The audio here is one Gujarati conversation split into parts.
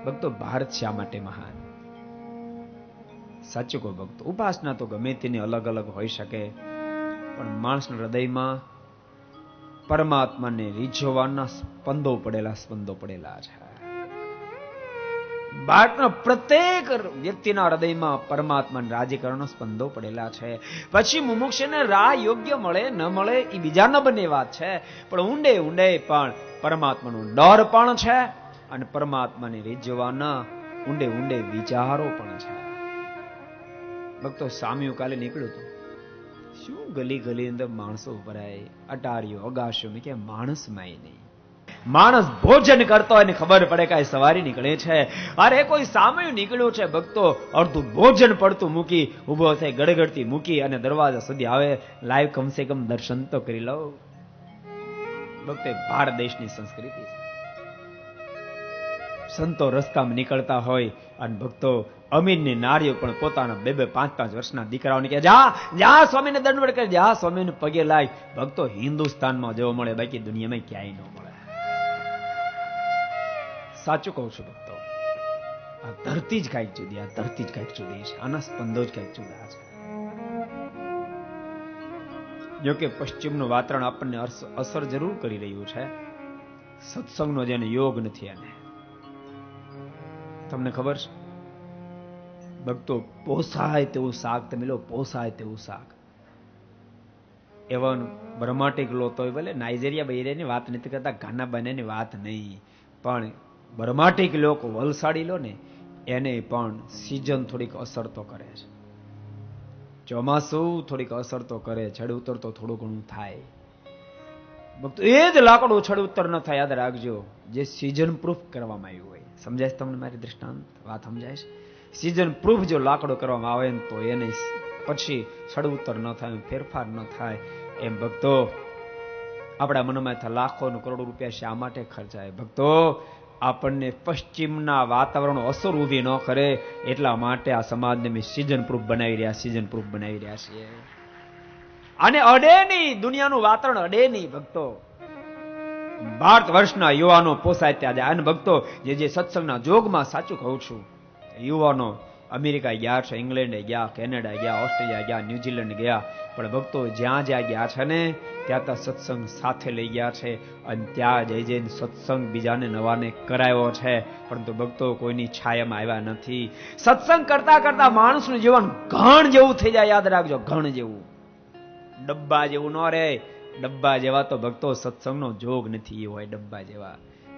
ભક્તો ભારત શા માટે મહાન? સાચું કહો ભક્તો, ઉપાસના તો ગમે તેની અલગ અલગ હોઈ શકે, પણ માણસના હૃદયમાં પરમાત્માને રીઝવવાના સ્પંદો પડેલા છે. ભારતના પ્રત્યેક વ્યક્તિના હૃદયમાં પરમાત્માને રાજી કરવાનો સ્પંદો પડેલા છે. પછી મુમુક્ષને રાહ યોગ્ય મળે ન મળે એ બીજા ન બને વાત છે, પણ ઊંડે ઊંડે પણ પરમાત્માનો ડર પણ છે અને પરમાત્માને રીઝવવાના ઊંડે ઊંડે વિચારો પણ છે. ભક્તો સામ્યું કાલે નીકળ્યું હતું, શું ગલી ગલી અંદર માણસો ભરાય, અટારીઓ અગાશો, મેં કે માણસ માય નહીં. માણસ ભોજન કરતો હોય ને ખબર પડે કે સવારી નીકળે છે. અરે કોઈ સામયું નીકળ્યું છે ભક્તો, અડધું ભોજન પડતું મૂકી ઉભો થઈ ગડગડતી મૂકી અને દરવાજા સુધી આવે, લાઈવ કમસે કમ દર્શન તો કરી લો. ભક્તો ભારત દેશની સંસ્કૃતિ છે. સંતો રસ્તામાં નીકળતા હોય અને ભક્તો અમીરની નારીઓ પણ પોતાના 2-5 વર્ષના દીકરાઓને કહે, જા સ્વામીને દંડવત કરે, જા સ્વામીને પગે લાય. ભક્તો હિન્દુસ્તાનમાં જોવા મળે, બાકી દુનિયામાં ક્યાંય ન મળે. સાચું કહું છું ભક્તો, આ ધરતી જ કાંઈક જુદી, આ ધરતી જ કાંઈક જુદી છે, આના સ્પંદો જ કાંઈક જુદા છે. જોકે પશ્ચિમનું વાતાવરણ આપણને અસર જરૂર કરી રહ્યું છે. સત્સંગનો જેને યોગ નથી એને. તમને ખબર છે ભક્તો, પોસાય તેવું શાક તમે લો, પોસાય તેવું શાક. એવન બ્રહ્માટિક લો તો ભલે નાઇજેરિયા બૈરિયાની વાત નથી કરતા, ગાના બનેની વાત નહીં, પણ બ્રહ્માટિક લોકો વલસાડી લો ને, એને પણ સિઝન થોડીક અસર તો કરે છે. ચોમાસું થોડીક અસર તો કરે, છડ ઉતર તો થોડું ઘણું થાય. ભક્તો એ જ લાકડું છડ ઉતર ન થાય, યાદ રાખજો, જે સિઝન પ્રૂફ કરવામાં આવ્યું હોય. સમજાય તમને મારી દ્રષ્ટાંત વાત? સમજાય છે? સિઝન પ્રૂફ જો લાકડો કરવામાં આવે ને તો એને પછી છડ ઉતર ન થાય, ફેરફાર ન થાય. એમ ભક્તો આપણા મનમાં લાખો કરોડો રૂપિયા શા માટે ખર્ચાય? ભક્તો આપણને પશ્ચિમના વાતાવરણ અસર ઊભી ન કરે એટલા માટે આ સમાજને મેં સિઝન પ્રૂફ બનાવી રહ્યા છીએ. અને અડે નહીં, દુનિયાનું વાતાવરણ અડે નહીં ભક્તો. ભારત વર્ષના યુવાનો પોસાય ત્યાં જાય. અને ભક્તો જે સત્સંગના જોગમાં, સાચું કહું છું, યુવાનો અમેરિકા ગયા છે, ઇંગ્લેન્ડ ગયા, કેનેડા ગયા, ઓસ્ટ્રેલિયા ગયા, ન્યુઝીલેન્ડ ગયા, પણ ભક્તો જ્યાં ગયા છે ને ત્યાં સત્સંગ સાથે લઈ ગયા છે અને ત્યાં જઈને સત્સંગ બીજાને નવાને કરાયો છે. પરંતુ ભક્તો કોઈની છાયામાં આવ્યા નથી. સત્સંગ કરતા કરતા માણસનું જીવન ઘણ જેવું થઈ જાય. યાદ રાખજો, ઘણ જેવું, ડબ્બા જેવું ન રહે. ડબ્બા જેવા તો ભક્તો સત્સંગનો જોગ નથી હોય. ડબ્બા જેવા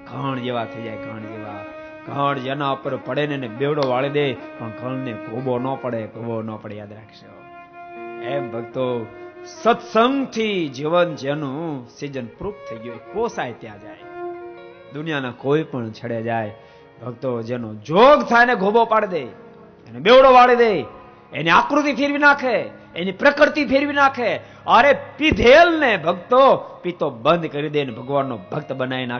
ઘણ જેવા થઈ જાય. ઘણ જેવા, ઘણ જેના ઉપર પડે ને બેવડો વાળી દે, પણ ઘણને ગોબો ન પડે. યાદ રાખશો. એમ ભક્તો સત્સંગથી જીવન જેનું સિઝન પ્રૂફ થઈ ગયું, પોસાય ત્યાં જાય. દુનિયાના કોઈ પણ છેડે જાય ભક્તો, જેનો જોગ થાય ને ગોબો પાડી દે, એને બેવડો વાળી દે, એની આકૃતિ ફેરવી નાખે, એની પ્રકૃતિ ફેરવી નાખે. અરે પીધેલ ને ભક્તો પીતો બંધ કરી દે ને ભગવાનનો ભક્ત બનાવી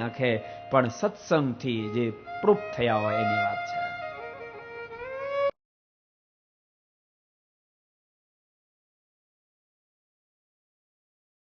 નાખે. પણ સત્સંગથી જે પ્રૂફ થયા હોય એની વાત છે.